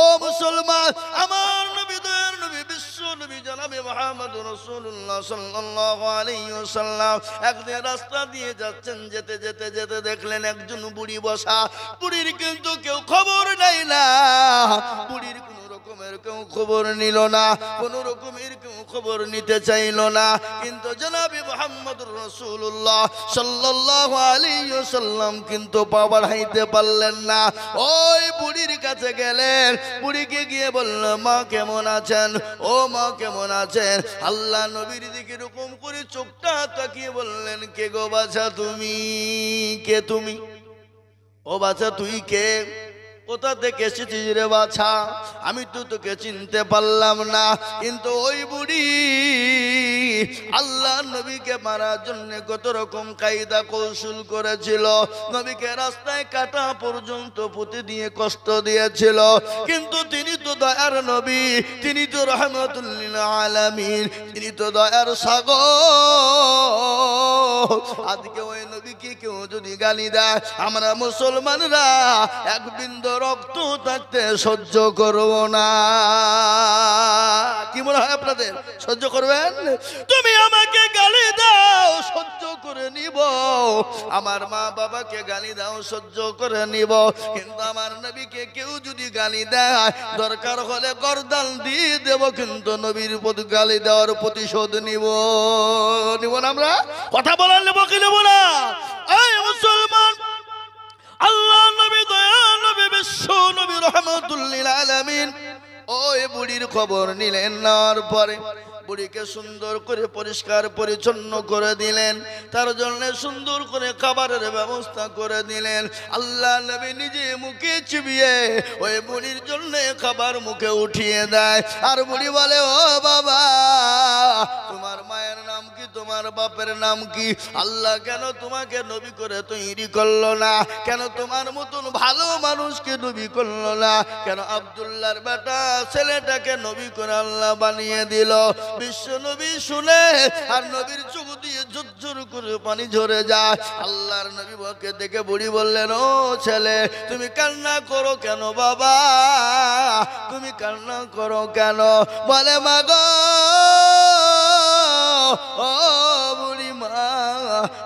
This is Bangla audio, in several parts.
ও মুসলমান, আমার নবী দয়ার নবী বিশ্ব নবী জনাবে মুহাম্মদুর রাসূলুল্লাহ সাল্লাল্লাহু আলাইহি ওয়াসাল্লাম একদিন রাস্তা দিয়ে যাচ্ছেন, যেতে যেতে যেতে দেখলেন একজন বুড়ি বসা। বুড়ির কিন্তু কেউ খবর নেয় না, বুড়ির কোনো রকমের কেউ খবর নিল না, কোনো রকমের কেউ খবর নিতে চাইল না। কিন্তু জনাবে মুহাম্মদুর রাসূলুল্লাহ সাল্লাল্লাহু আলাইহি ওয়াসাল্লাম কিন্তু পা বাড়াইতে পারলেন না। ওই বুড়ির কাছে গেলেন, বুড়িকে গিয়ে বলল, মা কেমন আছেন? ও মা কেমন আছেন? আল্লাহ নবীর দিকে এরকম করে চোখটা তাকিয়ে বললেন, কে গো বাছা তুমি? কে তুমি? ও বাছা তুই কে? কোথা থেকে এসেছিস রে বাছা? আমি তো তোকে চিনতে পারলাম না। কিন্তু ওই বুড়ি আল্লাহ নবীকে মারার জন্য কত রকম কায়দা কৌশল করেছিল, নবীকে রাস্তায় কাটা পর্যন্ত পুঁতে দিয়ে কষ্ট দিয়েছিল। কিন্তু তিনি তো দয়ার নবী, তিনি তো রহমতুল লিল আলামিন, তিনি তো দয়ার সাগর। আজকে ওই নবীকে কেউ যদি গালি দেয়, আমরা মুসলমানরা এক বিন্দু রক্ত থাকতে সহ্য করব না। কি মনে হয় আপনাদের? সহ্য করবেন? তুমি আমাকে গালি দাও, সহ্য করে নিব। আমার মা বাবাকে গালি দাও, সহ্য করে নিব। কিন্তু আমার নবীকে কেউ যদি গালি দেয়, দরকার হলে গর্দান দিয়ে দেব, কিন্তু নবীর উপর গালি দেওয়ার প্রতিশোধ নিব। নিব না আমরা? কথা বলার নেব কি নেব না? এই মুসলমান, আল্লাহ নবী দয়া নবী বিশ্ব নবী রহমতুল লিল আলামিন ওই বুড়ির খবর নিলেন। নেওয়ার পরে বুড়িকে সুন্দর করে পরিষ্কার পরিচ্ছন্ন করে দিলেন, তার জন্য সুন্দর করে খাবারের ব্যবস্থা করে দিলেন। আল্লাহ নবী নিজে মুখে চিবিয়ে ওই বুড়ির জন্য খাবার মুখে উঠিয়ে দেয়। আর বুড়ি বলে, ও বাবা, তোমার মায়ের নাম কি? তোমার বাপের নাম কি? আল্লাহ কেন তোমাকে নবী করে তৈরি করলো না? কেন তোমার মতন ভালো মানুষকে নবী করলো না? কেন আব্দুল্লাহর বেটা ছেলেটাকে নবী করে আল্লাহ বানিয়ে দিল? বিশ্ব নবী শুনে আর নবীর চোখ দিয়ে ঝরঝর করে পানি ঝরে যায়। আল্লাহর নবী বকে দেখে বুড়ি বললেন, ও ছেলে, তুমি কান্না করো কেন বাবা? তুমি কান্না করো কেন? বলে, মা গো, ও বুড়ি মা,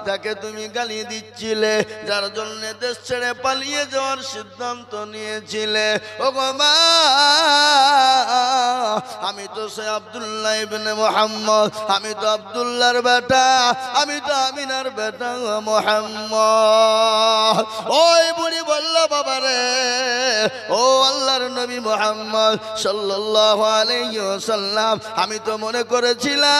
যাকে তুমি গালি দিচ্ছিলে, যার জন্য দেশ ছেড়ে পালিয়ে যাওয়ার সিদ্ধান্ত নিয়েছিলে, ও গো মা, আমি তো সে আব্দুল্লাহ ইবনে মুহাম্মদ, আমি তো আব্দুল্লাহর বেটা, আমি তো আমিনার বেটা মুহাম্মদ। ওই বুড়ি বলল, বাবা রে, ও আল্লাহর নবী মুহাম্মদ সাল্লাল্লাহু আলাইহি ওয়াসাল্লাম, আমি তো মনে করেছিলাম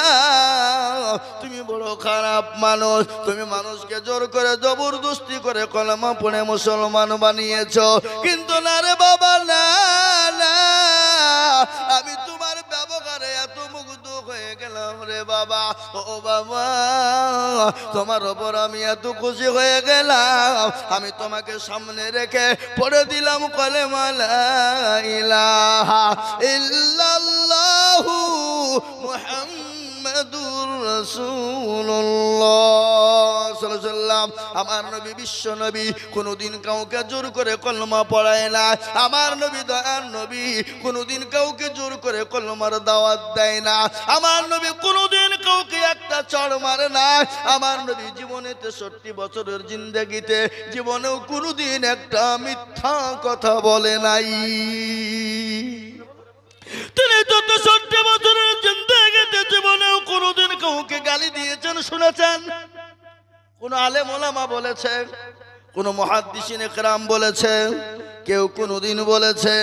তুমি বড় খারাপ মানুষ, তুমি মানুষকে জোর করে জবরদস্তি করে কলেমা পড়ে মুসলমান বানিয়েছো। কিন্তু না রে বাবা, না না, আমি তোমার ব্যবহারে এত মুগ্ধ হয়ে গেলাম রে বাবা। ও বাবা, তোমার ওপর আমি এত খুশি হয়ে গেলাম, আমি তোমাকে সামনে রেখে পড়ে দিলাম কলেমা লা ইলাহা ইল্লাল্লাহু মুহাম্মাদুর রাসূলুল্লাহ সাল্লাল্লাহু আলাইহি ওয়াসাল্লাম। আমার নবী বিশ্ব নবী কোনোদিন কাউকে জোর করে কলমা পড়ায় না। আমার নবী দয়ার নবী কোনোদিন কাউকে জোর করে কলমার দাওয়াত দেয় না। আমার নবী কোনোদিন কাউকে একটা চড় মারে না। আমার নবী জীবনে 63 বছরের জিন্দেগিতে জীবনেও কোনোদিন একটা মিথ্যা কথা বলে নাই। তিনি 63 বছরের জিন্দেগিতে জীবনেও কোনোদিন কাউকে গালি দিয়েছেন শুনেছেন? কোন আলেম ওলামা বলেছে? কোন মুহাদ্দিসিন ইকরাম বলেছে? কেউ কোনোদিন বলেছে?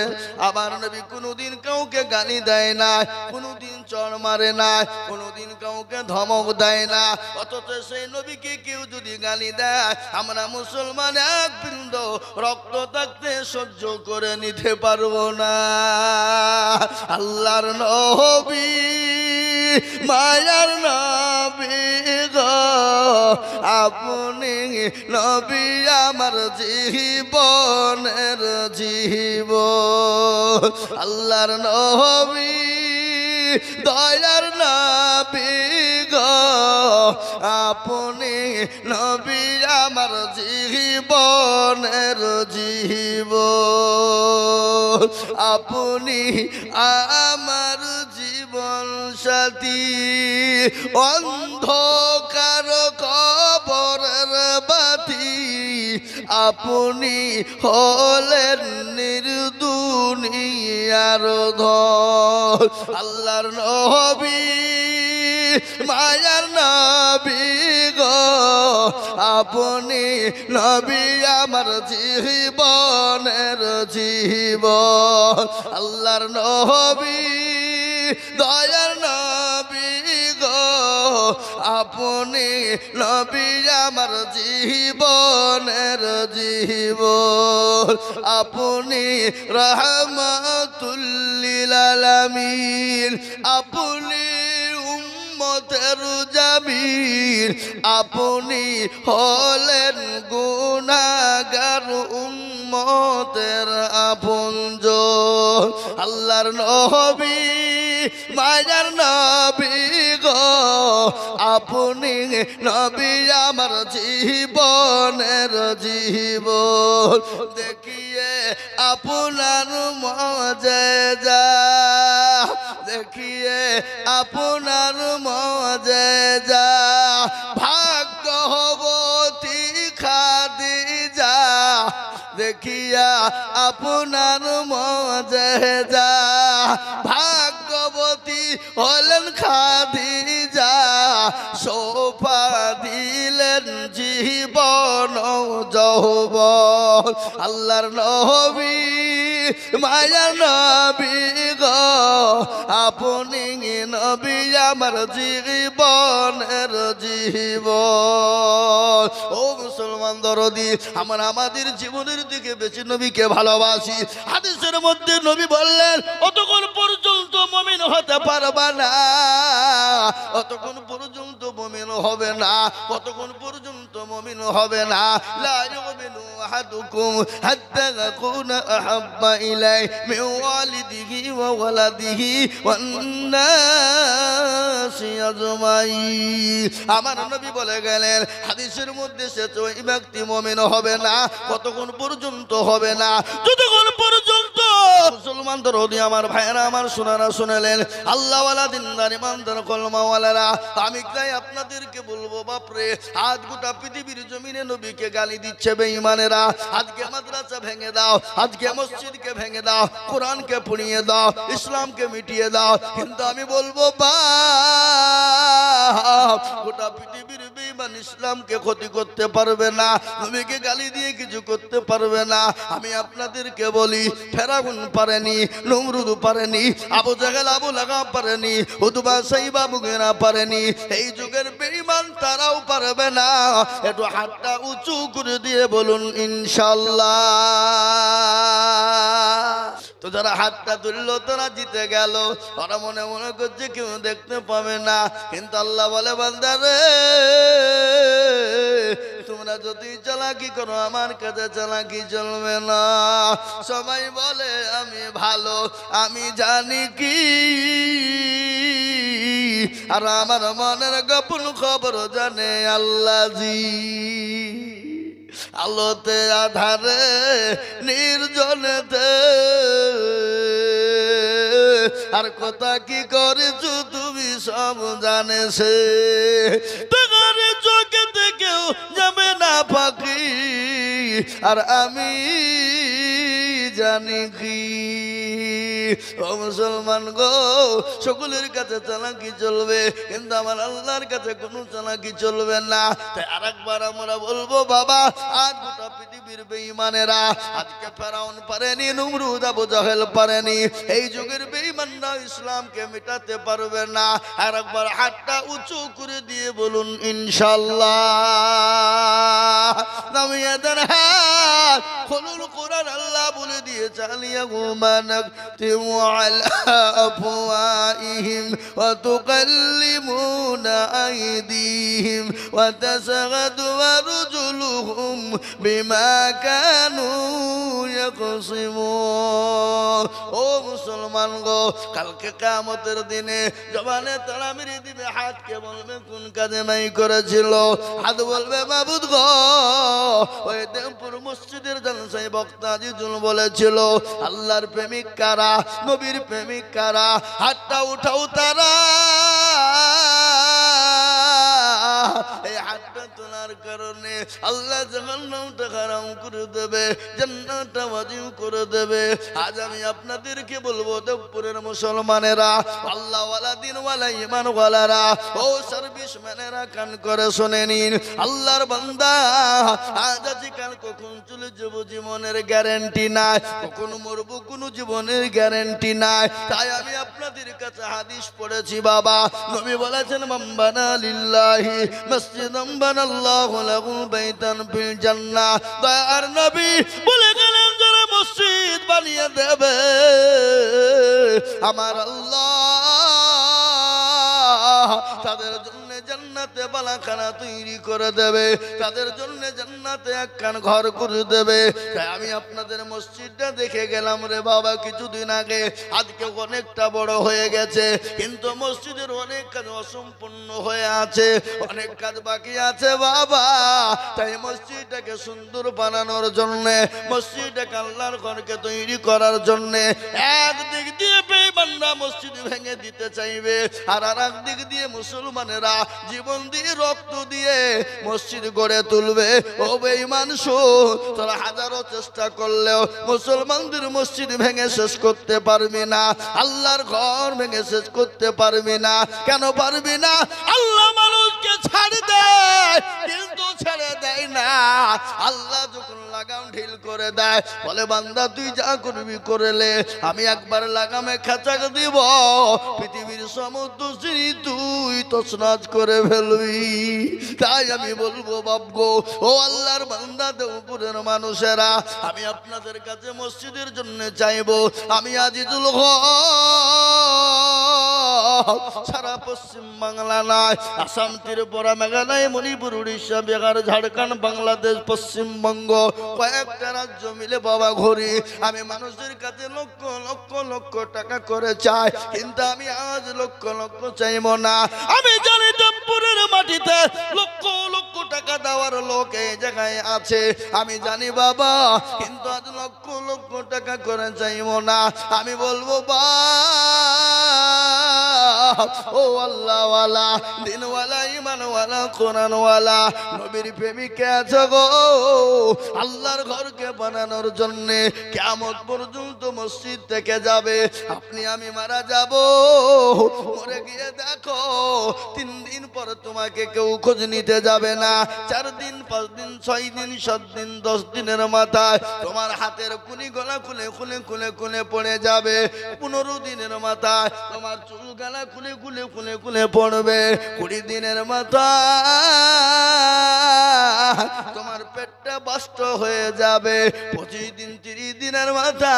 আমার নবী কোনোদিন কাউকে গালি দেয় না, কোনোদিন চড় মারে না, কোনোদিন কাউকে ধমক দেয় না। অথচ সেই নবীকে কেউ যদি গালি দেয়, আমরা মুসলমান এক বিন্দু রক্ত থাকতে সহ্য করে নিতে পারবো না। আল্লাহর নবী, মায়ার নবী গো, আপনি নবী আমার জীবনের জীবন। আল্লাহর নবী, দয়ার নবী গো আপনি নবী আমার জীবনের জীবন আপনি আমার জীবন সাথী অন্ধকার কবরের বাতি আপনি হলেন নির্দুনিয়ার ধন আল্লাহর নবী মায়ার নবী গো আপনি নবী আমার জীবনের জীবন আল্লাহর নবী দয়ার নবী গো আপনি নবী আমার জীবনের জীবন আপনি রাহমাতুল লিল আলামিন আপনি উম্মতের জামিল আপনি হলেন গুনাহগার উম্মতের আপনজন আল্লাহর নবী মায়ার নবী গো আপনি নবী আমার জীবনের জীবন দেখিয়ে আপনার মুআজিজা দেখিয়ে আপনার মুআজিজা ভাগ্যবতী খাদিজা দেখিয়া আপনার মুআজিজা ভাগ্যবতী হলেন খাদিজা সোফা দিলেন জীবন যৌবন আল্লাহর নবী মায়া নবী গো আপনি নবী আমার জীবনের জীবন ও মুসলমান দরদি আমাদের জীবনের দিকে বেশি নবীকে ভালোবাসি হাদিসের মধ্যে নবী বললেন অতক্ষণ পর্যন্ত মুমিন হতে পারবা না অতক্ষণ পর্যন্ত মুমিন হবে না কতক্ষণ পর্যন্ত মুমিন হবে না লা ইউমিনু আহাদুকুম হাত্তা তাকুনা আহাব্বা ইলাইহি মিন ওয়ালিদিহি ওয়া ওয়ালাদিহি ওয়ান নাসি আজমাইন আমার নবী বলে গেলেন হাদিসের মধ্যে সে তো এই ব্যক্তি মুমিন হবে না কতক্ষণ পর্যন্ত হবে না যতক্ষণ পর্যন্ত মুসলমান দরদি আমার ভাইরা আমার সোনারা শুনলেন আল্লাহওয়ালা দিনদার ইমানদার কলমাওয়ালারা আমি তাই আপনাদেরকে বলবো বাপরে আজ গোটা পৃথিবীর জমিনে নবীকে গালি দিচ্ছে বেঈমানেরা আজকে মাদ্রাসা ভেঙে দাও আজকে মসজিদকে ভেঙে দাও কোরআনকে পুড়িয়ে দাও ইসলামকে মিটিয়ে দাও কিন্তু আমি বলবো গোটা পৃথিবীর বেঈমান ইসলামকে ক্ষতি করতে পারবে না নবীকে গালি দিয়ে কিছু করতে পারবে না আমি আপনাদেরকে বলি ফেরাউন পারেনি নমরুদ পারেনি আবু জাহেল আবু লাহাব পারেনি উতবা সাইবা মুগীরা পারেনি এই যুগের বেঈমান তারাও পারবে না একটু হাতটা উঁচু করে দিয়ে বলুন ইনশাআল্লাহ তো যারা হাতটা তুললো তারা জিতে গেল ওরা মনে মনে করছে কেউ দেখতে পাবে না কিন্তু আল্লাহ বলে বান্দারে তোমরা যদি চালাকি করো আমার কাছে চালাকি চলবে না সবাই বলে আমি ভালো আমি জানি কি আর আমার মনের গোপন খবর জানে আল্লাহজি আলোতে আধারে নির্জনেতে আর কথা কি করেছো তুমি সব জানেছে তোমার চোখে থেকেও যাবে না পাখি আর আমি জানি কি ও মুসলমান গো সকলের কাছে চালাকি চলবে কিন্তু আমার আল্লাহর কাছে কোনো চালাকি চলবে না তাই আরেকবার আমরা বলবো বাবা আজ গোটা পৃথিবীর বেঈমানেরা আজকে ফেরাউন পারেনি নমরুদ আবু জাহেল পারেনি এই যুগের বেঈমানরা ইসলামকে মেটাতে পারবে না আরেকবার হাতটা উঁচু করে দিয়ে বলুন ইনশাআল্লাহ নামিয়ে দেন হাত খুলুন কোরআন আল্লাহ বলে দিয়ে চালিয়া গুমানাক তিমু আলা আফওয়াহিম ওয়া তুকাল্লিমুনা আইদিহিম ওয়া তাশহাদু আরজুলুহুম বিমা কানু ইয়াকসিমুন ও মুসলমান গো কাল আমাকে কিয়ামতের দিনে জবানে তালা মেরে দিবে, হাতকে বলবে কোন কাজে নাই করেছিল, হাত বলবে মাবুদ গো ওই দেবপুর মসজিদের জলসায় বক্তা জিজুল বলেছিল আল্লাহর প্রেমিক কারা, নবীর প্রেমিক কারা, হাতটা উঠাও তারা। এই হাতটা তোলার কারণে আল্লাহ জাহান্নামটা হারাম করে দেবে, জান্নাতটা ওয়াজিব করে দেবে। আজ আমি আপনাদেরকে বলবো দেবপুরের মুসলমানেরা, আল্লাহওয়ালা দিনওয়ালা ঈমানওয়ালারা, ও সার্ভিসম্যানেরা, কান করে শুনে নিন। আল্লাহর বান্দা আজ কাল কখন চলে যাবো জীবনের গ্যারান্টি নাই, কখন মরবো কোনো জীবনের গ্যারান্টি নাই। তাই আমি আপনাদের কাছে হাদিস পড়েছি বাবা, নবী বলেছেন মাম্বানা লিল্লাহি মসজিদাম বানাল্লাহু লাহু বাইতান ফিল জান্নাহ। দয়ার নবী বলে গেলেন যারা মসজিদ বানিয়ে দেবে আমার আল্লাহ তাদের জন্য জান্নাতে বালাখানা তৈরি করে দেবে, তাদের জন্য জান্নাতে একখান ঘর করে দেবে। তাই আমি আপনাদের মসজিদটা দেখে গেলাম রে বাবা কিছুদিন আগে, আজকে অনেকটা বড় হয়ে গেছে, কিন্তু মসজিদের অনেক কাজ অসম্পূর্ণ হয়ে আছে, অনেক কাজ বাকি আছে বাবা। তাই মসজিদটাকে সুন্দর বানানোর জন্য, মসজিদটাকে আল্লাহর ঘরকে তৈরি করার জন্য একদিক দিয়ে বেঈমানরা মসজিদ ভেঙে দিতে চাইবে, আর আরেক দিক দিয়ে মুসলমানেরা জীবন দিয়ে রক্ত দিয়ে মসজিদ গড়ে তুলবে। ও বেঈমান শোন, তোরা হাজারো চেষ্টা করলেও মুসলমানদের মসজিদ ভেঙে শেষ করতে পারবি না, আল্লাহর ঘর ভেঙে শেষ করতে পারবি না। কেন পারবি না? আল্লাহ মানুষকে ছাড় দেয় কিন্তু ছেড়ে দেয় না। আল্লাহ যখন লাগাম ঢিল করে দেয় বলে বান্দা তুই যা করবি করেলে, আমি একবার লাগামে খাঁচাক দিব, পৃথিবীর সমুদ্র শ্রী তুই তছনছ করে ফেলবি। তাই আমি বলবো বাবগো, ও আল্লাহর বান্দা দেবপুরের মানুষেরা, আমি আপনাদের কাছে মসজিদের জন্য চাইবো। আমি আজিজুল হক সারা পশ্চিম বাংলা নয়, আসাম, ত্রিপুরা, মেঘালয়, মণিপুর, উড়িষ্যা, বিহার, ঝাড়খণ্ড, বাংলাদেশ, পশ্চিমবঙ্গ কয়েকটা রাজ্য মিলে বাবা ঘুরি। আমি মানুষের কাছে লক্ষ লক্ষ লক্ষ টাকা করে চাই, কিন্তু আমি আজ লক্ষ লক্ষ চাইব না। আমি জানি দেবপুরের মাটিতে লক্ষ লক্ষ টাকা দেওয়ার লোক এই জায়গায় আছে, আমি জানি বাবা, কিন্তু আজ লক্ষ লক্ষ টাকা করে চাইব না। আমি বলবো বা ও আল্লাহওয়ালা, দিনওয়ালা, ঈমানওয়ালা, কোরআনওয়ালা, নবীর প্রেমিক আছে গো, আল্লাহর ঘরকে বানানোর জন্য কিয়ামত পর্যন্ত মসজিদ থেকে যাবে। আপনি আমি মারা যাব, মরে গিয়ে দেখো 3 দিন পর তোমাকে কেউ খোঁজ নিতে যাবে না। 4 দিন, 5 দিন, 6 দিন, 7 দিন, 10 দিনের মাথায় তোমার হাতের কুনি গলা খুলে খুলে খুলে খুলে পড়ে যাবে। 15 দিনের মাথায় তোমার চুল গলা খুলে খুলে খুলে খুলে পড়বে। 20 দিনের মাথায় তোমার পেটটা বাস্ট হয়ে যাবে। 25 দিন, 30 দিনের মাথা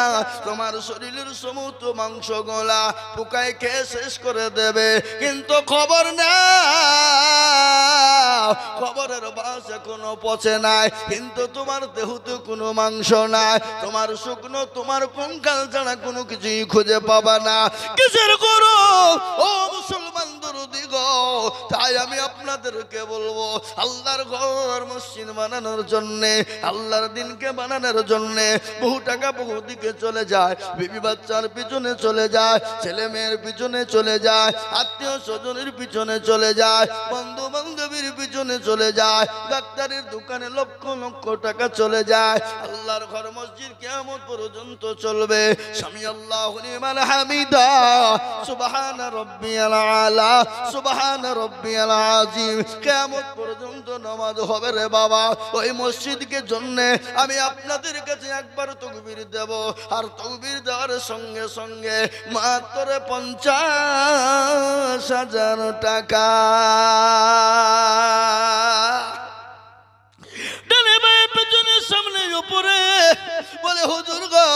তোমার শরীরের সমস্ত মাংস গলা পোকায় খেয়ে শেষ করে দেবে। কিন্তু খবর না, খবরের বাস এখনো পচে নাই, কিন্তু তোমার দেহতে কোনো মাংস নাই, তোমার শুকনো তোমার কঙ্কাল ছাড়া কোনো কিছুই খুঁজে পাবা না। কিসের করো ও মুসলমান দরদি গো? তাই আমি আপনাদেরকে বলবো, আল্লাহর ঘর মসজিদ বানানোর জন্যে, আল্লাহর দিনকে বানানোর জন্যে বহু টাকা বহু দিকে চলে যায়, বিবি বাচ্চার পিছনে চলে যায়, ছেলে মেয়ের পিছনে চলে যায়, আত্মীয় স্বজনের পিছনে চলে যায়, বন্ধু বান্ধবীর পিছনে চলে যায়, ডাক্তারের দোকানে লক্ষ লক্ষ টাকা চলে যায়। আল্লাহর ঘর মসজিদ কিয়ামত পর্যন্ত চলবে। সামি আল্লাহু লিমান হামিদা, সুবহান রাব্বিয়াল আলা, সুবহান রাব্বিয়াল আযীম। কিয়ামত পর্যন্ত নামাজ হবে রে বাবা। ওই মসজিদকে জন্য আমি আপনাদের কাছে একবার তাকবীর দেব, আর তাকবীর দেওয়ার সঙ্গে সঙ্গে মাত্র 50,000 টাকা। ডানে বায়ে পেছনে সামনে উপরে বলে হুজুর গো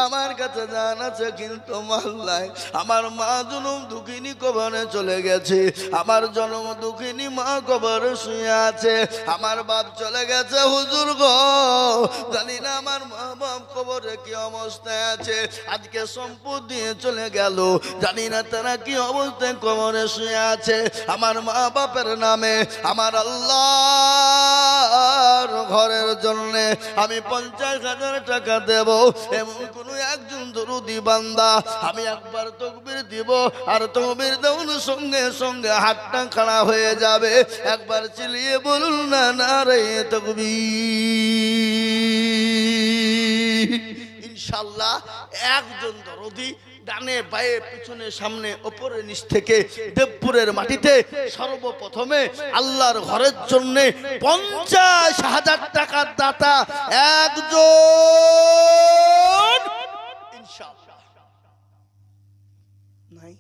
আমার কাছে জান আছে কিন্তু মাল নাই। আমার মা জনম দুঃখিনী কবরে চলে গেছে, আমার জন্ম দুঃখিনী মা কবরে শুয়ে আছে, আমার বাপ চলে গেছে হুজুর গো, জানি না আমার মা বাপ কবরে কি অবস্থায় আছে। আজকে সম্পদ দিয়ে চলে গেল, জানি না তারা কি অবস্থায় কবরে শুয়ে আছে। আমার মা বাপের নামে আমার আল্লাহর ঘরের জন্য আমি 50,000 টাকা দেব। এমন কোন একজন দরুদি বান্দা আমি একবার তাকবীর দিব, আর তাকবীর দেওয়ার সঙ্গে সঙ্গে হাতটা খাড়া হয়ে যাবে। একবার চিল্লিয়ে বলুন না নারে তাকবীর। ইনশাআল্লাহ একজন দরদি ডানে বায়ে পিছনে সামনে ওপরে নিচ থেকে দেবপুরের মাটিতে সর্বপ্রথমে আল্লাহর ঘরের জন্য 50,000 টাকার দাতা একজন ইনশাআল্লাহ নাই।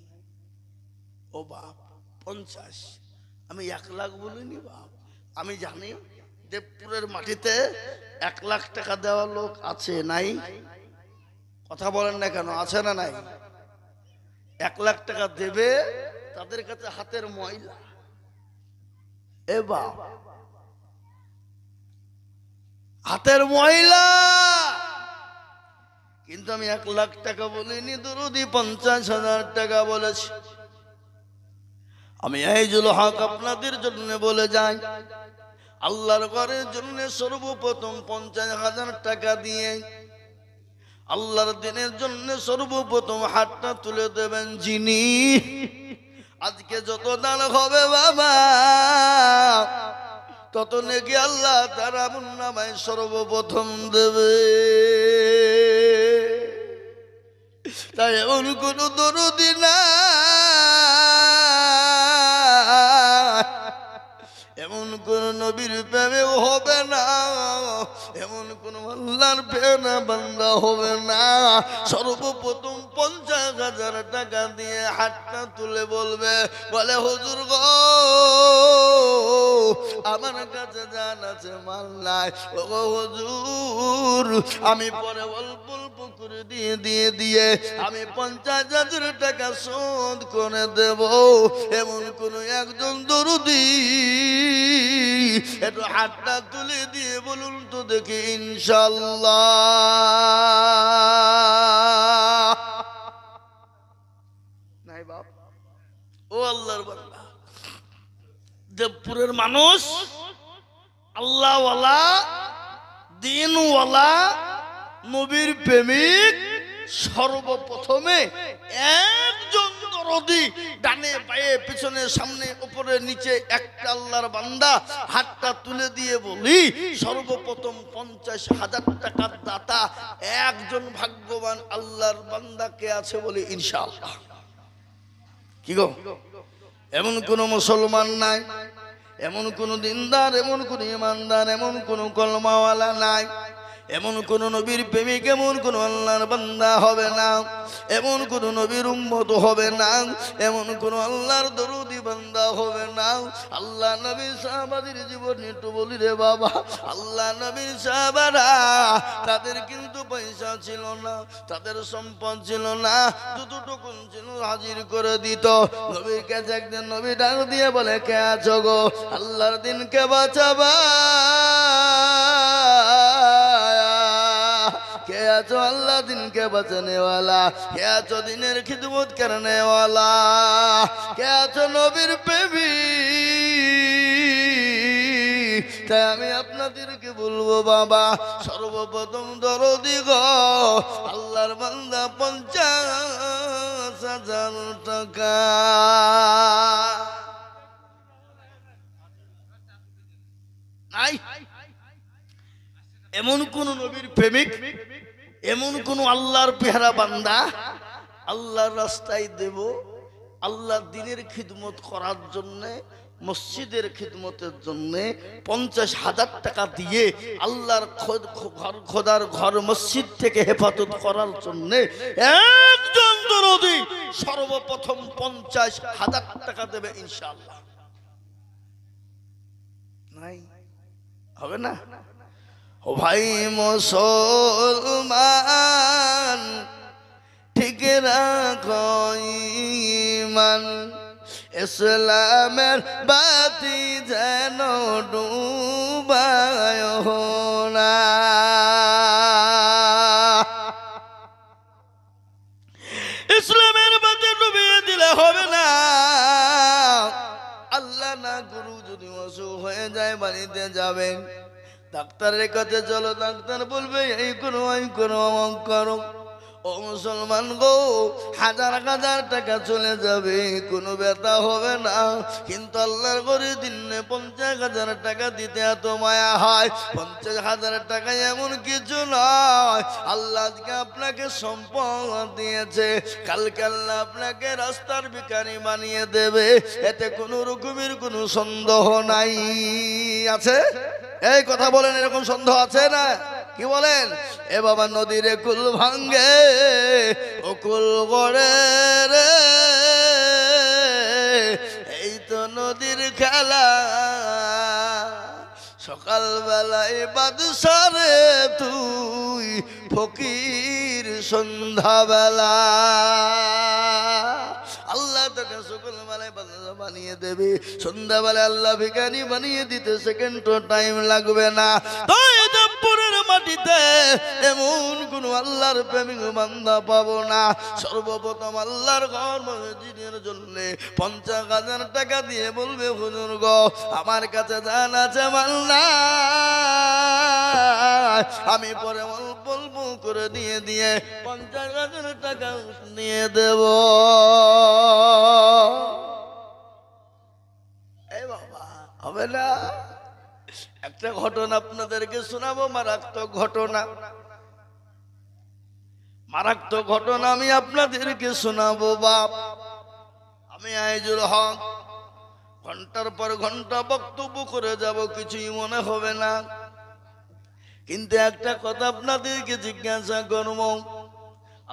ও বাপ 50, আমি 1 লাখ বলিনি বাপ। আমি জানি দেবপুরের মাটিতে 1 লাখ টাকা দেওয়ার লোক আছে নাই? কথা বলেন না কেন, আছে না নাই? 1 লাখ টাকা দেবে তাদের কাছে হাতের ময়লা। এ বাপ হাতের ময়লা। কিন্তু আমি 1 লাখ টাকা বলিনি, দরুদি 50,000 টাকা বলেছি। আমি আইজুল হক আপনাদের জন্য বলে যাই, আল্লাহর ঘরের জন্য সর্বপ্রথম 50,000 টাকা দিয়ে আল্লাহর দিনের জন্য সর্বপ্রথম হাতটা তুলে দেবেন যিনি। আজকে যত দান হবে বাবা তত নাকি আল্লাহ তার আমল নামায় সর্বপ্রথম দেবে। তাই এমন কোন দরদি না, এমন কোন নবীর প্রেমেও হবে না, এমন কোন আল্লাহর প্রেমে বান্দা হবে না। সর্বপ্রথম 50,000 টাকা দিয়ে হাতটা তুলে বলবে, বলে হুজুর গো আমার কাছে জান আছে মাল নাই। ও হুজুর আমি পরে অল্প অল্প করে দিয়ে আমি 50,000 টাকা শোধ করে দেব। এমন কোন একজন দরুদি একটু হাতটা তুলে দিয়ে বলুন তো দেখি ইনশাআল্লাহ নাই বাপ? ও আল্লাহর বান্দা, দেবপুরের মানুষ আল্লাহওয়ালা দিনওয়ালা নবীর প্রেমিক, সর্বপ্রথমে একজন দরদি ডানে বায়ে পিছনে সামনে উপরে নিচে একটা আল্লাহর বান্দা হাতটা তুলে দিয়ে বলি সর্বপ্রথম 50,000 টাকার দাতা একজন ভাগ্যবান আল্লাহর বান্দা কে আছে বলি ইনশাআল্লাহ। কি গো, এমন কোন মুসলমান নাই, এমন কোন দিনদার, এমন কোন ইমানদার, এমন কোন কলমাওয়ালা নাই, এমন কোন নবীর প্রেমিক, এমন কোন আল্লাহর বান্দা হবে না, এমন কোন নবীর উম্মত হবে না, এমন কোন আল্লাহর দরুদি বান্দা হবে না। আল্লাহ নবীর সাহাবাদের জীবন একটু বলি রে বাবা, আল্লাহ নবীর সাহাবারা তাদের কিন্তু পয়সা ছিল না, তাদের সম্পদ ছিল না, যতটুকু ছিল হাজির করে দিত। নবীর কাছে একদিন নবী ডাক দিয়ে বলে, কে আছো গো আল্লাহর দিনকে বাঁচাবা? কে আছো আল্লাহ দিনকে বাঁচানে ওয়ালা? কে আছো দিনের খিদমত করনে ওয়ালা? কে আছো নবীর প্রেমিক? তাই আমি আপনাদেরকে বলবো বাবা, সর্বপ্রথম দরদি গো আল্লাহর বান্দা 50,000 টাকা। নাই এমন কোন নবীর প্রেমিক, এমন কোন আল্লাহর পেয়ারা বান্দা আল্লাহর রাস্তায় দেব, আল্লাহর দ্বীনের খিদমত করার জন্য, মসজিদের খিদমতের জন্য 50,000 টাকা দিয়ে আল্লাহর খোদার ঘর মসজিদ থেকে হেফাজত করার জন্য একজন দরদি সর্বপ্রথম 50,000 টাকা দেবে ইনশাআল্লাহ। নাই হবে না? ও ভাই মুসলমান ইমান ইসলামের বাতি যেন ডুবায় না। ইসলামের বাতি ডুবিয়ে দিলে হবে না। আল্লাহ না গুরু যদি অসুখ হয়ে যায় বাড়িতে যাবেন, ডাক্তারের কাছে চলো, ডাক্তার বলবে এই করো এই করো অমক করো। ও মুসলমান গো, হাজার হাজার টাকা চলে যাবে, কোনো ব্যথা হবে না, কিন্তু আল্লাহর ঘরে দিনে 50,000 টাকা দিতে এত মায়া হয়। 50,000 টাকা এমন কিছু নয়। আল্লাহ আজকে আপনাকে সম্পদ দিয়েছে, কালকে আল্লাহ আপনাকে রাস্তার ভিখারি বানিয়ে দেবে, এতে কোনো রকমের কোনো সন্দেহ নাই। আছে? এই কথা বলেন, এরকম সন্দেহ আছে না? কি বলেন? এ বাবা, নদীর কুল ভাঙ্গে ও কুল গড়ে রে, এই তো নদীর খেলা। সকাল বেলায় বাদশারে তুই ফকির সন্ধ্যা বেলা। আল্লাহ তোকে সকাল বেলায় বাদশা বানিয়ে দেবে, সন্ধ্যাবেলায় আল্লাহ ভিখারি বানিয়ে দিতে সেকেন্ডও টাইম লাগবে না। মাটিতে এমন কোন আল্লাহর প্রেমিক বান্দা পাবো না। সর্বপ্রথম আল্লাহর ঘর মসজিদের জন্য 50,000 টাকা দিয়ে বলবে হুজুর গো, আমার কাছে জান আছে মাল না, আমি পরে অল্প অল্প করে দিয়ে 50,000 টাকা নিয়ে দেব। এই বাবা, হবে না? একটা ঘটনা আপনাদেরকে শোনাবো, মারাত্মক ঘটনা, মারাত্মক ঘটনা আমি আপনাদেরকে শোনাবো বাপ। আমি আইজুল হক, ঘন্টার পর ঘন্টা বক্তব্য করে যাব, কিছুই মনে হবে না, কিন্তু একটা কথা আপনাদেরকে জিজ্ঞাসা করব।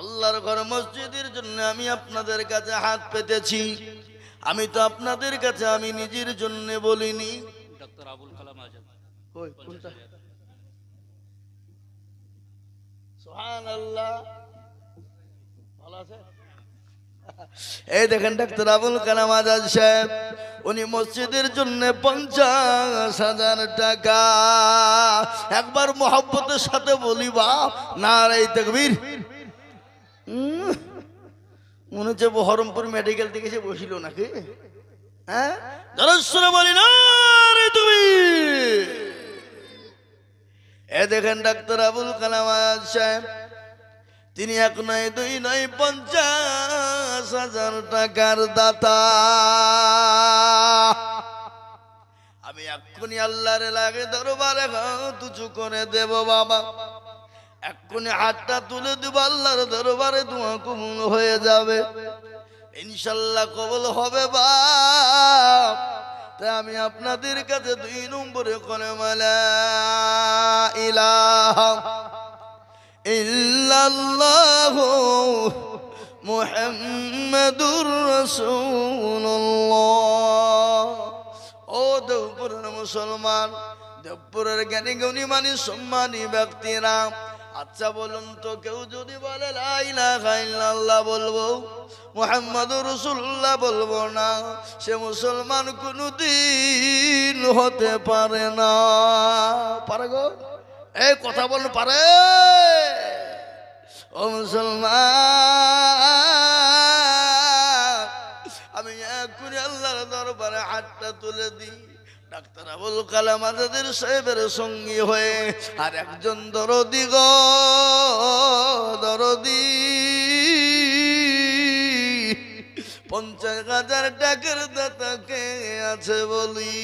আল্লাহর ঘর মসজিদের জন্য আমি আপনাদের কাছে হাত পেতেছি, আমি তো আপনাদের কাছে আমি নিজের জন্য বলিনি। ডক্টর আবুল কালাম আজাদ সুবহানাল্লাহ, ভালো আছে? এই দেখেন ডাক্তার আবুল কালাম আজাদ সাহেব, উনি মসজিদের জন্য 50,000 টাকা। একবার মোহাব্বতের সাথে বলি বাপ, নারে তাকবীর। মনে হচ্ছে বহরমপুর মেডিকেল থেকে এসে বসিল নাকি? হ্যাঁ, বলি নারে তাকবীর। এ দেখেন ডাক্তার আবুল কালাম আজাদ সাহেব, তিনি 1 নয় 2 নয় 50,000 টাকার দাতা। আমি এক্ষুনি আল্লাহর লাগে দরবারে হাত উঁচু করে দেব বাবা, এক্ষুনি হাতটা তুলে দেব, আল্লাহর দরবারে দোয়া কবুল হয়ে যাবে, ইনশাল্লাহ কবুল হবে বাপ। তাই আমি আপনাদের কাছে 2 নম্বরে কলেমা লা ইলাহা ইল্লাল্লাহু মুহাম্মাদুর রাসূলুল্লাহ। ও দেবপুরের মুসলমান, দেবপুরের জ্ঞানী গুণী মানি সম্মানী ব্যক্তিরা, আচ্ছা বলুন তো, কেউ যদি বলে লা ইলাহা ইল্লাল্লাহ বলবো, মুহাম্মাদুর রাসূলুল্লাহ বলবো না, সে মুসলমান কোনদিন হতে পারে না। পারে গো? এই কথা বলুন, পারে? ও মুসলমান, আমি এক্ষুনি আল্লাহর দরবারে হাতটা তুলে দিই, ডাক্তার আবুল কালাম আজাদের সাহেবের সঙ্গী হয়ে আর একজন দরদি গো, দরদি 50,000 টাকার দাতা কে আছে বলি?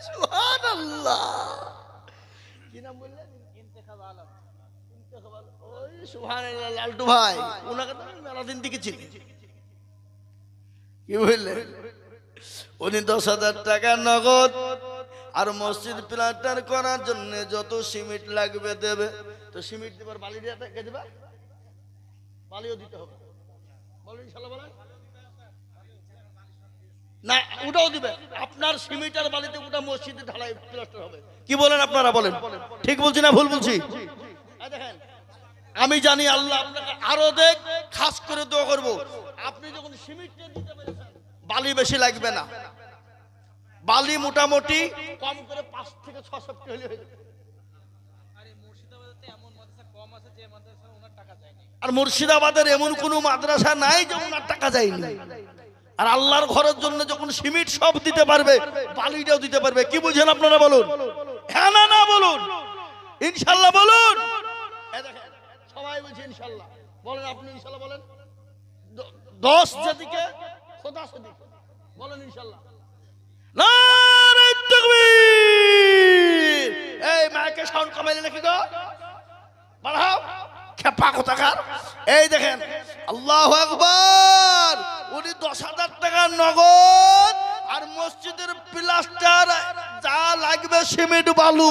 সুবহানাল্লাহ, কি নাম বললেন? ইন্তেখাব আলম। ওই সুবহানাল্লাহ, লালটু ভাই, ওনাকে তো আমি মেলা দিন দেখেছি। কি বললেন? উনি 10,000 টাকা নগদ আর মসজিদ প্লাস্টার করার জন্য যত সিমেন্ট লাগবে দেবে। তো সিমেন্ট দেবার বালি দিয়ে দেবে, বালিও দিতে হবে। বলেন ইনশাআল্লাহ, বলেন না ওটাও দিবে আপনার সিমেন্টের বালিতে ওটা মসজিদে ঢালাই প্লাস্টার হবে কি বলেন আপনারা বলেন ঠিক বলছি না ভুল বলছি দেখেন আমি জানি আল্লাহ আপনাকে আরো দেখ খাস করে দোয়া করব আপনি যখন সিমেন্টে দিতে পেরেছেন বালি বেশি লাগবে না বালি মোটামুটি কম করে 5 থেকে 6 সপ্তাহ হলে হয়ে যাবে আর মুর্শিদাবাদের এমন কোন মাদ্রাসা নাই যে ওনার টাকা যায়নি আর আল্লাহর ঘরের জন্য যখন সিমেন্ট সব দিতে পারবে বালিটাও দিতে পারবে কি বুঝেন আপনারা বলুন হ্যাঁ না না বলুন ইনশাআল্লাহ বলুন এই দেখেন সবাই বলছে ইনশাআল্লাহ বলেন আপনি ইনশাআল্লাহ বলেন 10 যেদিকে খোদা সেদিকে বলেন ইনশাআল্লাহ নারে তাকবীর এই মাইকে সাউন্ড কমাইলে নাকি গো বাড়াও খেপা কোথাকার এই দেখেন আল্লাহু আকবার উনি 10,000 টাকা নগদ আর মসজিদের প্লাস্টার যা লাগবে সিমেন্ট বালু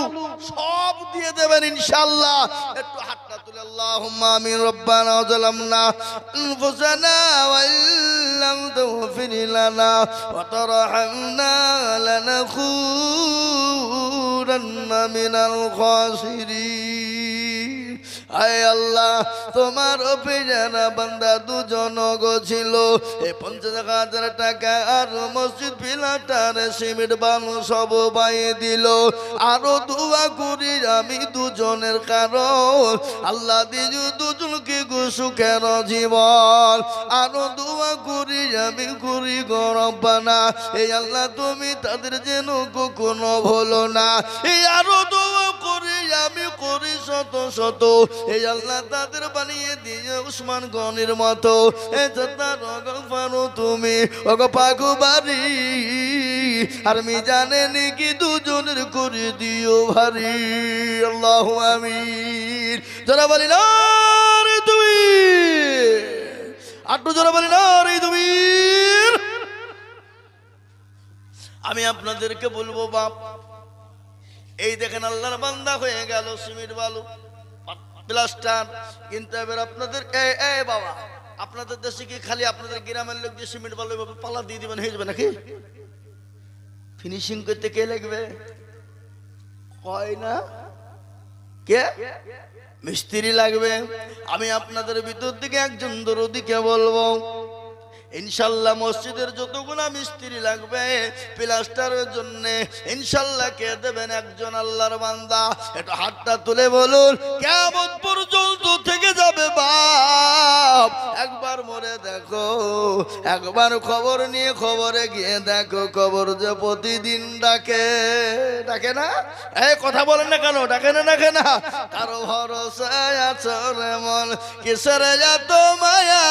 সব দিয়ে দেবেন ইনশাআল্লাহ একটু হাতটা তুলে আল্লাহুম্মা আমিন রব্বানা যালামনা আনফুসানা ওয়া ইল্লাম তাগফির লানা ওয়া তারহামনা লানাকুনান্না মিনাল খাসিরিন আয় আল্লাহ তোমার অভিজানা বান্দা দুজন ছিল এই 50,000 টাকা আর মসজিদ প্লাস্টার সিমেন্ট বালু সব বাইয়ে দিল আরো দোয়া করি আমি দুজনের কারণ আল্লাহ দিজু দুজনকে সুখের জীবন আরো দোয়া করি আমি করি গরবানা এই আল্লাহ তুমি তাদের যেন কখনো ভুলো না এই আরো দোয়া করি আমি করি শত শত এই আল্লাহ তাদের বানিয়ে দিয়ে উসমান গনির মতো তুমি পাগুবারি আর মি জানেনি কি দুজনের করে দিও ভারী আল্লাহু আমিন যারা বলি না রে তুমি আটটু যারা বলি না রে তুমি আমি আপনাদেরকে বলবো বাপ এই দেখেন আল্লাহর বান্দা হয়ে গেল সিমেন্ট বালু প্লাস্টার কিন্তু এবার আপনাদের এই বাবা আপনাদের দেশে কি খালি আপনাদের গ্রামের লোক যে সিমেন্ট বালু এভাবে পালা দিয়ে দিবেন হয়ে যাবে নাকি ফিনিশিং করতে কে লাগবে হয় না কে মিস্ত্রি লাগবে আমি আপনাদের ভিতর থেকে একজন দরদিকে বলবো ইনশাআল্লাহ মসজিদের যতগুলা মিস্ত্রি লাগবে প্লাস্টারের জন্য ইনশাআল্লাহ কে দেবেন একজন আল্লাহর বান্দা একটু হাতটা তুলে বলুন কিয়ামত পর্যন্ত থেকে যাবে বাপ একবার মরে দেখো একবার খবর নিয়ে খবরে গিয়ে দেখো খবর যে প্রতিদিন ডাকে ডাকে না এই কথা বলেন না কেন ডাকে না ডাকে না কারো ভরসায় আছো রে মন কিসের এত মায়া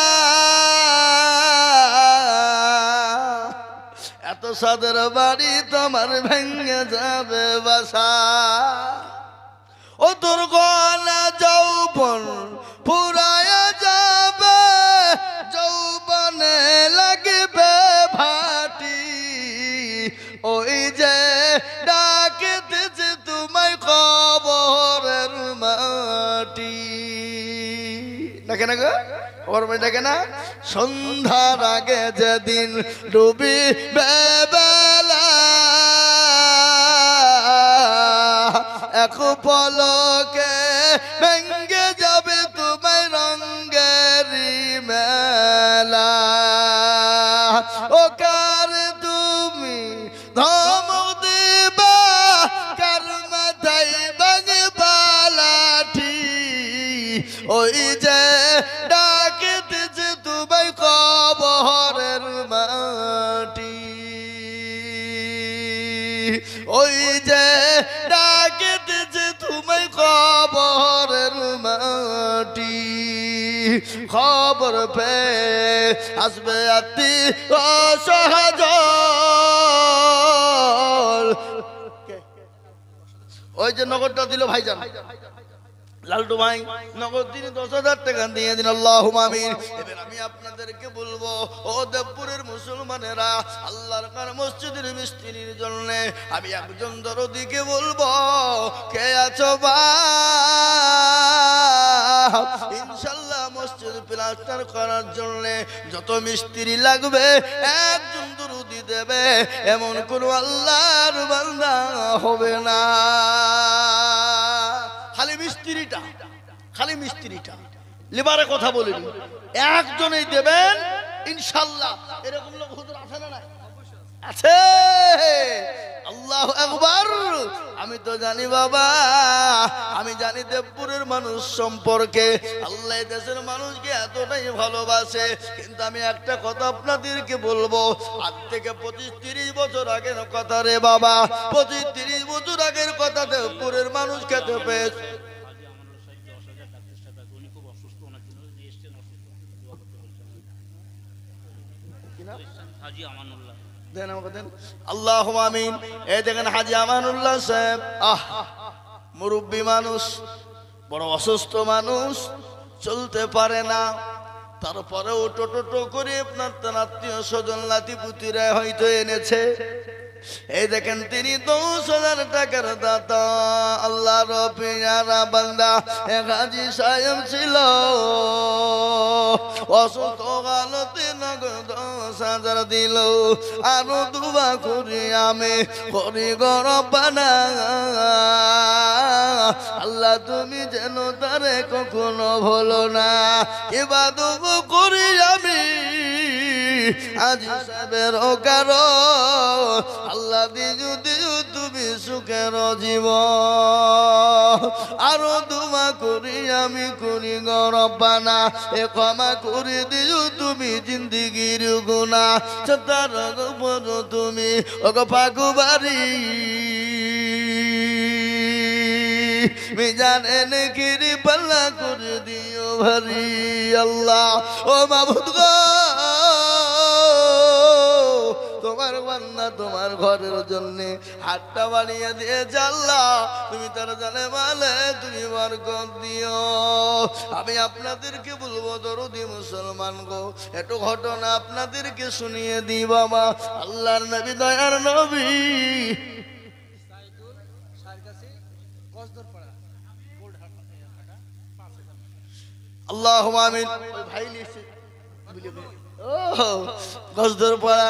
এত সাদের বাড়ি তোমার ভেঙে যাবে বাসা ও তোর গলা যৌবন ফুরায়া যাবে যৌবনে লাগবে ভাটি ওই যে ডাকিতেছে তোমায় কবরের মাটি ডাকে না গো খবর ডাকে না সন্ধ্যার আগে যেদিন ডুবি বেলা এক পলকে ভেঙ্গে যাবে তোমায় রঙ্গেরি মেলা ও কার তুমি ধমক দিবা কার মাথায় ভাঙে বালাঠি ওই যে ডাকিতেছে তোমায় কবরের মাটি ওই যে ডাকিতেছে তোমায় কবরের মাটি খবর পে আসবে আতি অসহজ ওই যে নগরটা দিল ভাইজান লালটু ভাই নগদ দিন 10,000 টাকা দিয়ে দিন আল্লাহুম্মা আমিন এবার আমি আপনাদেরকে বলবো ও দেবপুরের মুসলমানেরা আল্লাহর ঘর মসজিদের মিস্ত্রির জন্য আমি একজন দরদিকে বলবো কে আছো বাপ ইনশাআল্লাহ মসজিদ প্লাস্টার করার জন্য যত মিস্ত্রি লাগবে একজন দরদি দেবে এমন কোন আল্লাহর বান্দা হবে না। খালি মিস্ত্রিটা লেবারের কথা বলিনি, একজনেই দেবেন ইনশাআল্লাহ। এরকম লোক হুজুর আছে না নাই? আছে। আল্লাহু আকবার। আমি তো জানি বাবা, আমি জানি দেবপুরের মানুষ সম্পর্কে আল্লাহ দেশের মানুষকে এতটাই ভালোবাসে। কিন্তু আমি একটা কথা আপনাদেরকে বলবো, আজ থেকে 25-30 বছর আগের কথা রে বাবা, 25-30 বছর আগের কথা দেবপুরের মানুষ খেতে পেয়েছে। আল্লাহু আমিন। এই দেখেন হাজী আমানুল্লাহ সাহেব, মুরব্বী মানুষ, বড় অসুস্থ মানুষ, চলতে পারে না, তারপরেও টোটো করে আপনার তার আত্মীয় স্বজন নাতি পুতিরা হয়তো এনেছে। এই দেখেন তিনি 10,000 টাকার দাতা। আল্লাহর পেয়ারা বান্দা এক হাজী সাহেব ছিল, অসুস্থ হালতে নগদ 10,000 দিল। আরো দুবা করি আমি করি গরবানা, আল্লাহ তুমি যেন তারে কখনো ভুলো না। এবার দুবো করি আমি হাজী সাহেবের কারো, আল্লাহ দিজু দিজু তুমি সুখের জীবন। আরো দুমা করি আমি করি গরবানা, এ ক্ষমা করে দিজু তুমি জিন্দিগির গুনা। তার উপর তুমি ওগো পাকুবাড়ি মিজান গিরি পাল্লা করে দিও ভারি। আল্লাহ ও মাবুদ গো, তোমার বান্দা তোমার ঘরের জন্য হাতটা বানিয়ে দিয়েছে আল্লাহ, তুমি তার জানে মালে তুমি বরকত দিও। আমি আপনাদেরকে বলবো দরদি মুসলমান গো, একটু ঘটনা আপনাদেরকে শুনিয়ে দিই বাবা। আল্লাহর নবী দয়ার নবী আল্লাহুম্মা আমিন। ভাই লিখছে গজদর পাড়া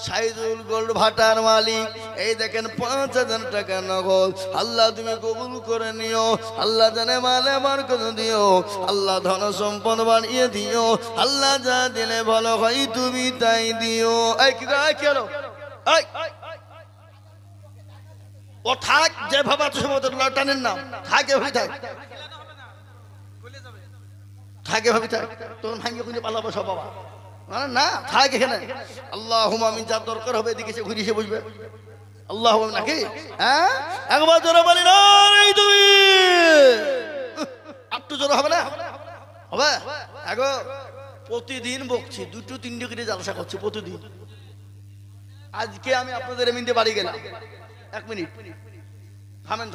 সাইদুল গোল্ড ভাটার মালিক। এই দেখেন 5,000 টাকা নগদ। আল্লাহ তুমি কবুল করে নিও, আল্লাহ জানে মালে বরকত দিও, আল্লাহ ধন সম্পদ বাড়িয়ে দিও, আল্লাহ যা দিলে ভালো হয় তুমি তাই দিও। এই কি হলো? ও থাক, যে ভাবা তো সময় টানেন না, থাকে ভাবি থাক, থাকে ভাবি থাক, তখন ভাঙিয়ে খুঁজে পালাবো সব বাবা না, থাক এখানে। আল্লাহুম্মা আমিন। যা দরকার হবে এদিকে সে ঘুরিয়ে বসবে। আল্লাহু আমিন নাকি? হ্যাঁ, একবার জোরে বলি না তুমি, একটু জোরে হবে না? হবে আগো। প্রতিদিন বকছি, 2-3 করে জালসা করছি প্রতিদিন। আজকে আমি আপনাদের এমনিতে বাড়ি গেলাম, 1 মিনিট থামেন।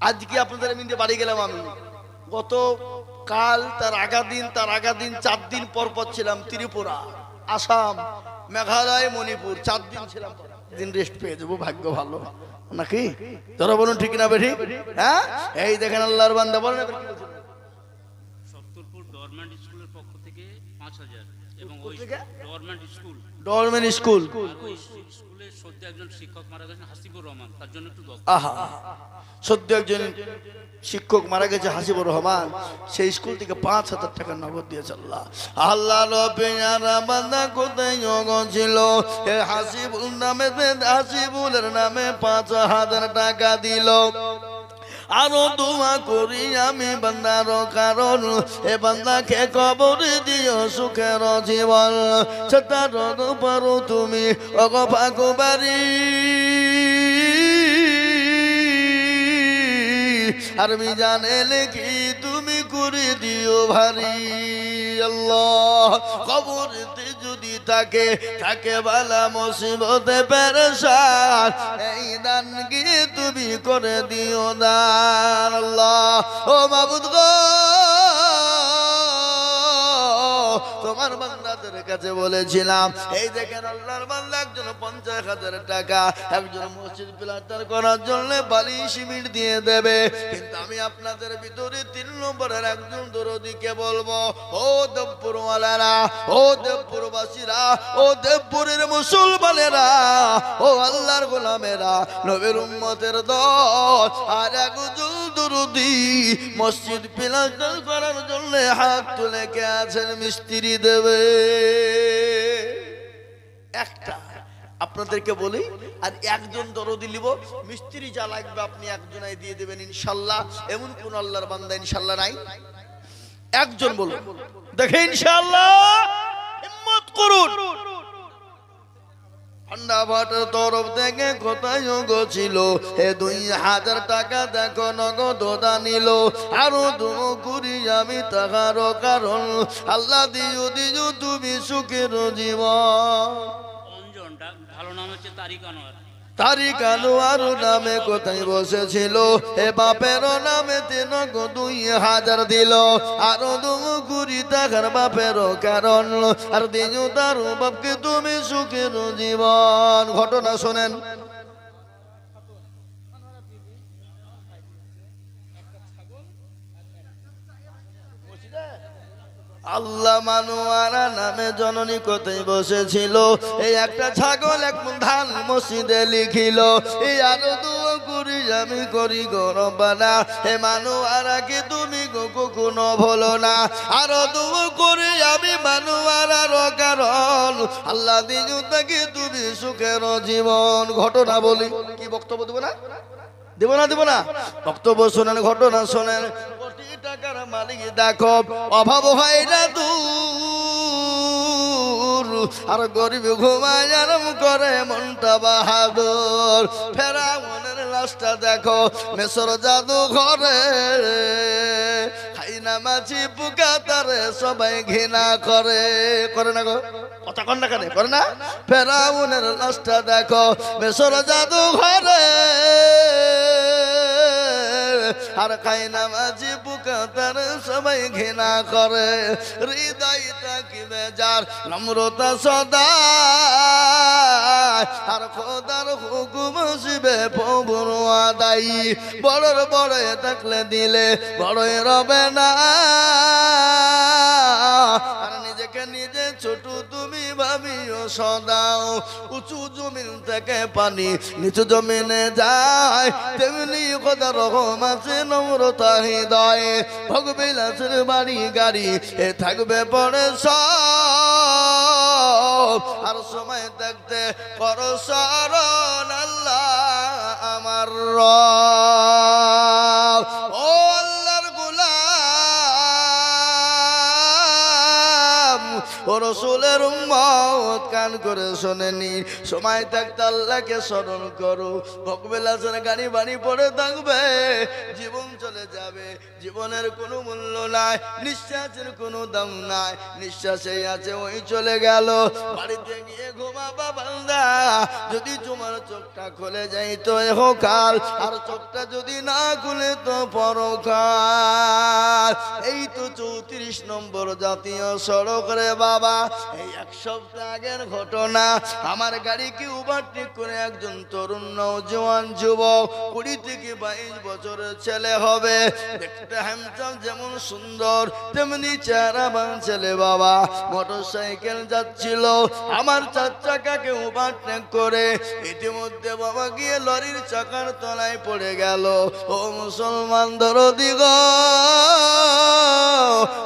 আজকে আপনাদের এমনিতে বাড়ি গেলাম আমি। গত কাল তার আগা দিন 4 দিন পর ছিলাম ত্রিপুরা, আসাম, মেঘালয়, মণিপুর, 4 দিন ছিলাম। দিন রেস্ট পেয়ে যাবো, ভাগ্য ভালো নাকি? তোরা বলুন ঠিক না বেঠি? হ্যাঁ, এই দেখেন আল্লাহর বান্দা বলেন সত্তরপুর গভর্নমেন্ট স্কুলের পক্ষ থেকে 5,000 এবং ওই গভর্নমেন্ট স্কুল স্কুলে সদ্য একজন শিক্ষক মারা গেছেন হাসিবুর রহমান, তার জন্য একটু সদ্য একজন শিক্ষক মারা গেছে হাসিবুর রহমান, সেই স্কুল থেকে 5,000 টাকা নগদ দিয়েছে আল্লাহ। আল্লাহর পেয়ারা বান্দা কোথায় ছিল? হাসিবুলের নামে 5,000 টাকা দিল। আরো দোয়া করি আমি বান্দার কারণ, এ বান্দাকে কবর দিও সুখের জীবন। তার পারো তুমি ওগো পাকুবাড়ি, আর মিজানে লিখি তুমি করে দিও ভারী। আল্লাহ কবরতে যদি থাকে বালা মুসিবতে পেরেশান, এই দান গিয়ে তুমি করে দিও দান। আল্লাহ ও মাবুদ গো, তোমার বান্দাদের কাছে বলেছিলাম এই দেখেন আল্লাহর বান্দা একজন 50,000 টাকা একজন মসজিদ প্লাস্টার করার জন্য বালি সিমেন্ট দিয়ে দেবে, কিন্তু আমি আপনাদের ভিতরে 3 নম্বরের একজন দরদিকে বলবো, ও দেবপুরওয়ালারা, ও দেবপুরবাসীরা, ও দেবপুরের মুসলমানেরা, ও আল্লাহর গোলামেরা, নবীর উম্মতের দল, আর একজন দরদি মসজিদ প্লাস্টার করার জন্য হাত তুলে কে আছেন? মিস্ত্রি দেবে একটা, আপনাদেরকে বলি, আর একজন দরদি নিব, মিস্ত্রি যা লাগবে আপনি একজনাই দিয়ে দেবেন ইনশাল্লাহ। এমন কোন আল্লাহর বান্দা ইনশাল্লাহ নাই? একজন বলুন দেখে ইনশাল্লাহ, হিম্মত করুন। ঠান্ডা ভাটার তরফ থেকে কোথায় ছিল এ 2,000 টাকা দেখো নগদ নিল, আরো দুকুরি আমি তাহার কারণ আল্লাহ দিও দিও তুমি সুখের জীবন। অঞ্জনটা ভালো নাম হচ্ছে তারিক আনোয়ার। তারিক আনোয়ার নামে কোথায় বসেছিল এ বাপের নামে 2,000 দিল, আরো দুকুরি টাকার বাপের কারণ আর দিও তার বাপকে তুমি সুখের জীবন। ঘটনা শোনেন। আল্লাহ মানুয়ারা নামে জননী কোথায় বসেছিল এই একটা ছাগল এক মণ ধান মসজিদে লিখিল, এই আরো দুয়া করি আমি করি গরবানা, হে মানুয়ারাকে তুমি কখনো ভুলো না, আরো দুয়া করি আমি মানুয়ারার কারণ আল্লাহ দিও তাকে তুমি সুখের জীবন। ঘটনা বলি, কি বক্তব্য দেবো না? দেব না দেব না? বক্তব্য শোনেন, ঘটনা শোনেন। কোটি টাকার মালিক দেখো অভাব হয় না দূর, আর গরিব ঘুমায় আরাম করে মনটা বাহাদুর। ফেরাউনের লাশটা দেখো মেসর জাদু ঘরে, খাইনা মাছি পোকা তারে সবাই ঘৃণা করে, করে না গো? কথা কন না কেন? করে না? ফেরাউনের লাশটা দেখো মেসর জাদু ঘরে, আর খাইনা মাঝি বুকা তার সবাই ঘৃণা করে। হৃদয়টা কি বেজার নম্রতা সদা, আর খোদার হুকুম শিবে প্রভুর আদায়ী, বড়র বড় থাকলে দিলে বড়ই রবে না, আর নিজেকে নিজে ছোট তুমি ভাবিও সদাও। উঁচু জমিন থেকে পানি নিচু জমিনে যায়, তেমনি খোদা রহম আছে নম্রতা হৃদয়ে, ভোগবিলাসের বাড়ি গাড়ি এ থাকবে পরে সব, আর সময় থাকতে করো স্মরণ আল্লাহ আমার রব। ও আল্লাহর গোলাম, ও রসুলের উম্মত, কান করে শোনেনি, সময় থাকতে আল্লাহকে স্মরণ করো। ভোগবিলাসের গাড়ি বাড়ি পড়ে থাকবে, জীবন চলে যাবে, জীবনের কোনো মূল্য নাই, নিঃশ্বাসের কোনো দাম নাই, নিঃশ্বাসে আছে ওই চলে গেল। বাড়িতে গিয়ে ঘুমাবা বান্দা, যদি তোমার চোখটা খুলে যাই তো ইহকাল, আর চোখটা যদি না খুলে তো পরকাল। এই তো 34 নম্বর জাতীয় সড়ক রে বাবা, এই 1 সপ্তাহ আগের ঘটনা। আমার গাড়িকে ওভারটেক করে একজন তরুণ নওজোয়ান যুবক, 20 থেকে 22 বছরের ছেলে হবে, দেখতে হ্যান্ডসাম যেমন সুন্দর তেমনি চেহারাবান ছেলে বাবা, মোটরসাইকেল যাচ্ছিল, আমার 4 চাকাকে ওভারটেক করে ইতিমধ্যে বাবা গিয়ে লরির চাকার তলায় পড়ে গেল। ও মুসলমান দরদি গো,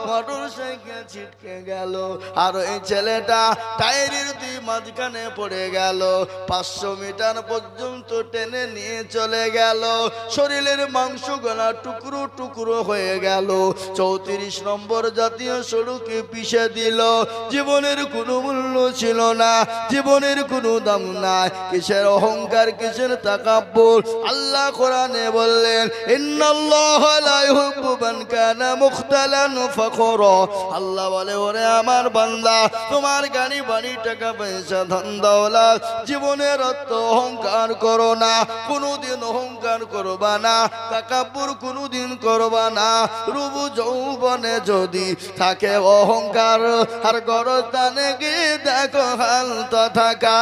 মোটরসাইকেল ছিটকে গেল, আর এই ছেলেটা টায়ারের 2 মাঝখানে পড়ে গেল, 500 মিটার পর্যন্ত টেনে নিয়ে চলে গেল, শরীরের মাংস গলা টুকরো টুকরো হয়ে গেল। 34 নম্বর জাতীয় সড়কে পিষে দিল। জীবনের কোনো মূল্য ছিল না, জীবনের কোনো দাম নাই, কিসের অহংকার, কিসের তাকাব্বুর। আল্লাহ কোরআনে বললেন, ইন্নাল্লাহা লা ইউহিব্বু মান কানা মুখতালান ফাখরা। আল্লাহ বলে, ওরে আমার বান্দা, বান্দা তোমার গাড়ি বাড়ি টাকা পয়সা ধন দৌলত জীবনের অর্থ অহংকার করো না, কোনোদিন অহংকার করবা না, তাকাব্বুর কোনোদিন করবা না। রূপ যৌবনে যদি থাকে অহংকার আর গরদানে গিয়ে দেখো হালত থাকা।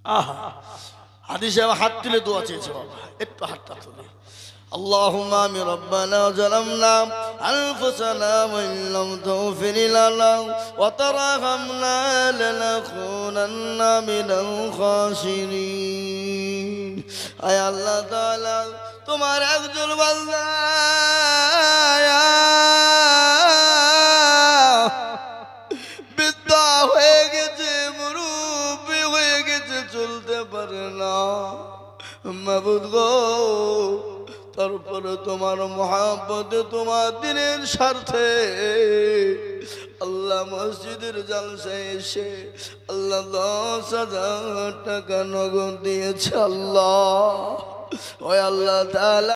আহা হাদিসে হাত তুলে দোয়া চেয়েছে বাবা, একটু হাতটা তুলে। اللهم آمين ربنا ظلمنا أنفسنا وإن لم تغفر لنا وترحمنا لنكونن من الخاسرين। আয় আল্লাহ তাআলা তোমার একজন বান্দা বৃদ্ধা হয়ে গেছে, মুরব্বি হয়ে গেছে, চলতে পারে না মাবুদ গো, তারপরে তোমার মহাব্বতে তোমার দিনের স্বার্থে আল্লাহ মসজিদের জালসায় এসে আল্লাহ 10,000 টাকা নগদ দিয়েছে। আল্লাহ ওই আল্লাহ তাআলা